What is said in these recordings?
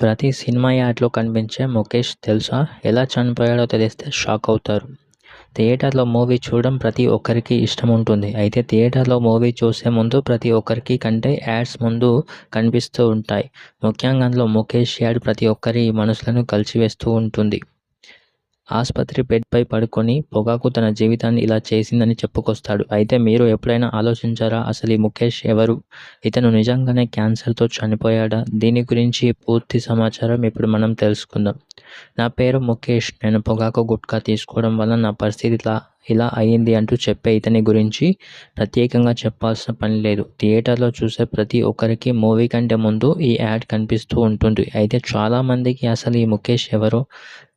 ప్రతి సినిమా యాడ్‌లో కనిపించే ముఖేష్ తెలుసా? ఎలా చనిపోయాడో తెలిస్తే షాక్ అవుతారు. థియేటర్‌లో మూవీ చూడడం ప్రతి ఒక్కరికి ఇష్టం ఉంటుంది. అయితే థియేటర్‌లో మూవీ చూసే ముందు ప్రతి ఒక్కరికి కంటే యాడ్స్ ముందు కనిపిస్తూ ఉంటాయి. ముఖ్యంగా అందులో ముఖేష్ యాడ్ ప్రతి ఒక్కరి మనసులను కలిచివేస్తూ ఉంటుంది. ఆస్పత్రి బెడ్‌పై పడుకొని పొగాకు తన జీవితాన్ని ఇలా చేసిందని చెప్పుకొస్తాడు. అయితే మీరు ఎప్పుడైనా ఆలోచించారా? అసలు ఈ ముఖేష్ ఎవరు? ఇతను నిజంగానే క్యాన్సర్‌తో చనిపోయాడా? దీని గురించి పూర్తి సమాచారం ఇప్పుడు మనం తెలుసుకుందాం. నా పేరు ముఖేష్. నేను పొగాకు గుట్కా తీసుకోవడం వల్ల నా పరిస్థితి ఇలా అయింది అంటూ చెప్పే ఇతని గురించి ప్రత్యేకంగా చెప్పాల్సిన పని లేదు. థియేటర్‌లో చూసే ప్రతి ఒక్కరికి మూవీ కంటే ముందు ఈ యాడ్ కనిపిస్తూ ఉంటుంది. అయితే చాలామందికి అసలు ఈ ముఖేష్ ఎవరో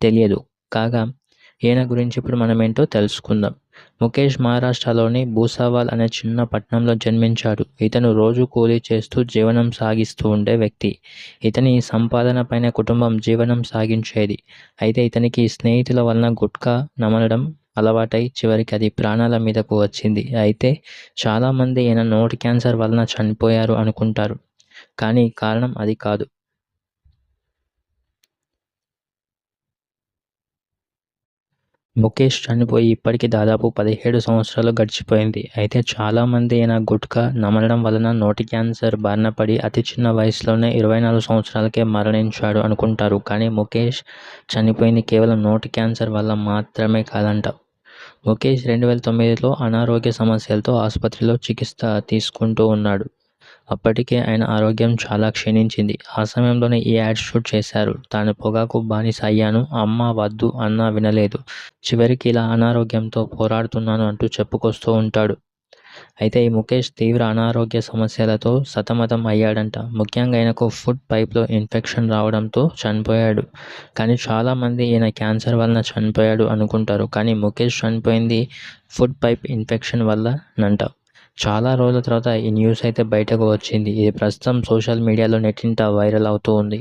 తెలియదు. కాగా ఈయన గురించి ఇప్పుడు మనం ఏంటో తెలుసుకుందాం. ముఖేష్ మహారాష్ట్రలోని భూసావాల్ అనే చిన్న పట్టణంలో జన్మించాడు. ఇతను రోజు కూలీ చేస్తూ జీవనం సాగిస్తూ ఉండే వ్యక్తి. ఇతని సంపాదన పైన కుటుంబం జీవనం సాగించేది. అయితే ఇతనికి స్నేహితుల వలన గుట్కా నమలడం అలవాటై చివరికి అది ప్రాణాల మీదకు వచ్చింది. అయితే చాలామంది ఈయన నోటి క్యాన్సర్ వలన చనిపోయారు అనుకుంటారు. కానీ కారణం అది కాదు. ముఖేష్ చనిపోయి ఇప్పటికి దాదాపు 17 సంవత్సరాలు గడిచిపోయింది. అయితే చాలామంది ఈయన గుట్కా నమలడం వలన నోటి క్యాన్సర్ బారిన పడి అతి చిన్న వయసులోనే 24 సంవత్సరాలకే మరణించాడు అనుకుంటారు. కానీ ముఖేష్ చనిపోయింది కేవలం నోటి క్యాన్సర్ వల్ల మాత్రమే కాదంట. ముఖేష్ 2009లో అనారోగ్య సమస్యలతో ఆసుపత్రిలో చికిత్స తీసుకుంటూ ఉన్నాడు. అప్పటికే ఆయన ఆరోగ్యం చాలా క్షీణించింది. ఆ సమయంలోనే ఈ యాడ్ షూట్ చేశారు. తాను పొగాకు బానిస అయ్యాను, అమ్మ వద్దు అన్నా వినలేదు. చివరికి ఇలా అనారోగ్యంతో పోరాడుతున్నాను అంటూ చెప్పుకొస్తూ ఉంటాడు. అయితే ఈ ముఖేష్ తీవ్ర అనారోగ్య సమస్యలతో సతమతం అయ్యాడంట. ముఖ్యంగా ఆయనకు ఫుడ్ పైప్లో ఇన్ఫెక్షన్ రావడంతో చనిపోయాడు. కానీ చాలామంది ఈయన క్యాన్సర్ వలన చనిపోయాడు అనుకుంటారు. కానీ ముఖేష్ చనిపోయింది ఫుడ్ పైప్ ఇన్ఫెక్షన్ వల్లనంట. చాలా రోజుల తర్వాత ఈ న్యూస్ అయితే బయటకు వచ్చింది. ఇది ప్రస్తుతం సోషల్ మీడియాలో నెట్టింట వైరల్ అవుతూ ఉంది.